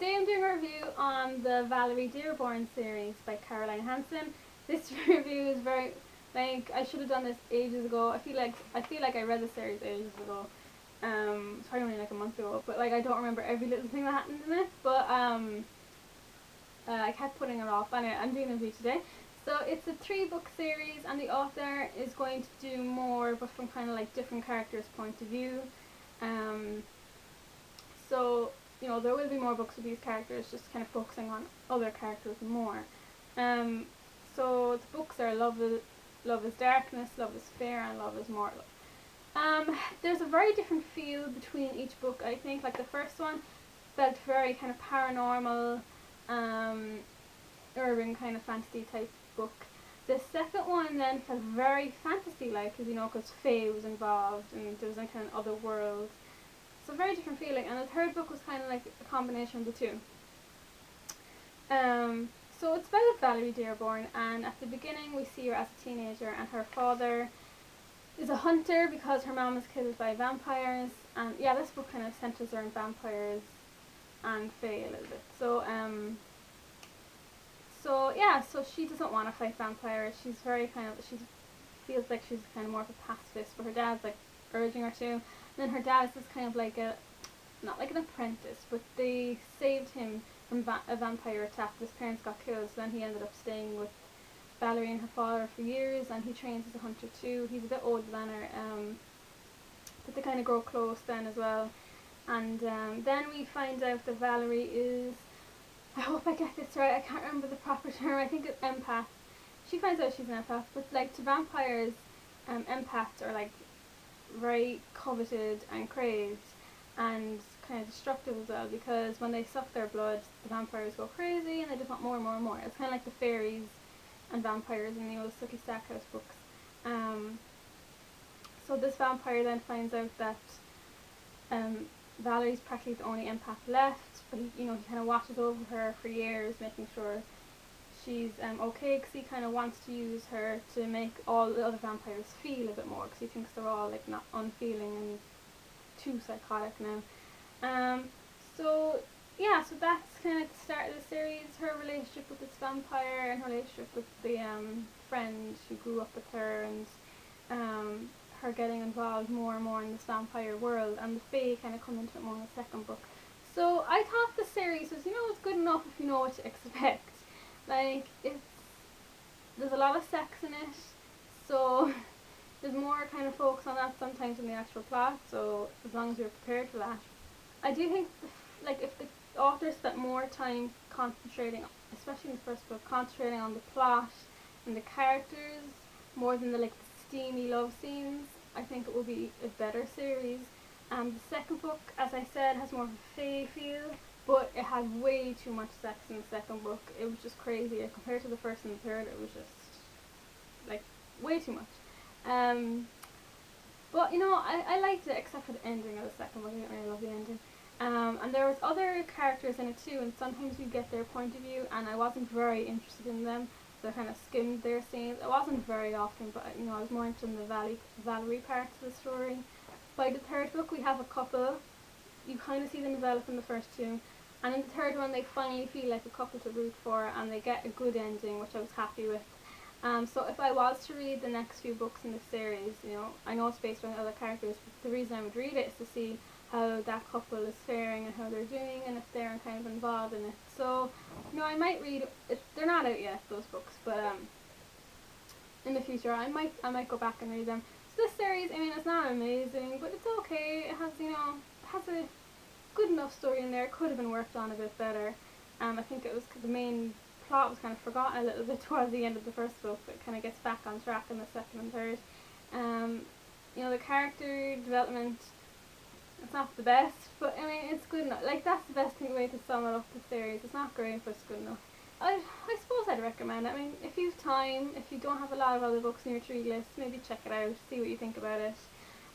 today I'm doing a review on the Valerie Dearborn series by Hanson. This review is very, like, I should have done this ages ago. I feel like I read the series ages ago. It's probably only like a month ago, but like I don't remember every little thing that happened in it. But I kept putting it off. Anyway, I'm doing a review today. So it's a 3-book series, and the author is going to do more, but from kind of like different characters' point of view. So, you know, there will be more books with these characters, just kind of focusing on other characters more. So the books are Love is Darkness, Love is Fair, and Love is Mortal. There's a very different feel between each book, I think. Like the first one felt very kind of paranormal, urban kind of fantasy type book. The second one then felt very fantasy-like, you know, because Fae was involved and there was a kind of other world. So very different feeling. And the third book was kind of like a combination of the two. So it's about Valerie Dearborn, and at the beginning we see her as a teenager, and her father is a hunter because her mom is killed by vampires. And yeah, this book kind of centers around vampires and Fae a little bit. So she doesn't want to fight vampires. She feels like she's kind of more of a pacifist, but her dad's like urging her to. And then her dad is just kind of like not like an apprentice, but they saved him from a vampire attack. His parents got killed, so then he ended up staying with Valerie and her father for years, and he trains as a hunter too. He's a bit older than her, but they kind of grow close then as well. And then we find out that Valerie is, I hope I get this right, I can't remember the proper term, I think it's empath. She finds out she's an empath, but like to vampires, empaths are like very coveted and craved and kind of destructive as well, because when they suck their blood, the vampires go crazy and they just want more and more and more. It's kind of like the fairies and vampires in the old Sookie Stackhouse books. So this vampire then finds out that Valerie's practically the only empath left, but he kind of watches over her for years, making sure she's okay, because he kind of wants to use her to make all the other vampires feel a bit more, because he thinks they're all like not unfeeling and too psychotic now. So that's kind of the start of the series, her relationship with this vampire and her relationship with the friend who grew up with her, and her getting involved more and more in this vampire world, and the Fae kind of come into it more in the second book. So I thought the series was, it's good enough if you know what to expect. Like, there's a lot of sex in it, so there's more kind of focus on that sometimes in the actual plot, so as long as you're prepared for that. I do think, if the author spent more time concentrating, especially in the first book, concentrating on the plot and the characters, more than the steamy love scenes, I think it will be a better series. The second book, as I said, has more of a Fae feel, but it had way too much sex in the second book. It was just crazy. Compared to the first and the third, it was just like way too much. But I liked it, except for the ending of the second book. I didn't really love the ending. And there was other characters in it too, and sometimes you get their point of view, and I wasn't very interested in them, so I kind of skimmed their scenes. It wasn't very often, but I was more interested in the Valerie parts of the story. By the third book, we have a couple. You kind of see them develop in the first two, and in the third one, they finally feel like a couple to root for, and they get a good ending, which I was happy with. So if I was to read the next few books in the series, I know it's based on other characters, but the reason I would read it is to see how that couple is faring and how they're doing, and if they're kind of involved in it. So, I might read it. They're not out yet, those books, but in the future I might go back and read them. So this series, it's not amazing, but it's okay. It has, has a good enough story in there. It could have been worked on a bit better. I think it was the main plot was kind of forgotten a little bit towards the end of the first book, but it kind of gets back on track in the second and third. The character development, it's not the best, but it's good enough. Like, that's the best way to sum it up, the series. It's not great, but it's good enough. I suppose I'd recommend it. If you have time, if you don't have a lot of other books in your to-read list, maybe check it out, see what you think about it.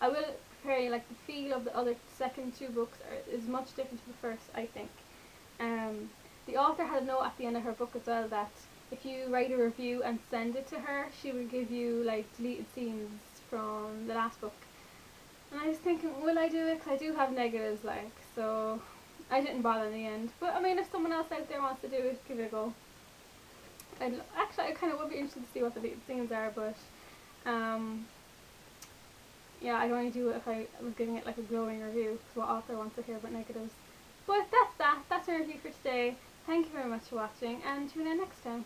I will prepare you, the feel of the other second two books is much different to the first, I think. The author had a note at the end of her book as well that if you write a review and send it to her, she would give you deleted scenes from the last book. And I was thinking, will I do it? Because I do have negatives, so I didn't bother in the end. But I mean, if someone else out there wants to do it, give it a go. Actually, I kind of would be interested to see what the scenes are, but um, yeah, I'd only do it if I was giving it like a glowing review, because what author wants to hear about negatives. But that's that. That's my review for today. Thank you very much for watching, and tune in next time.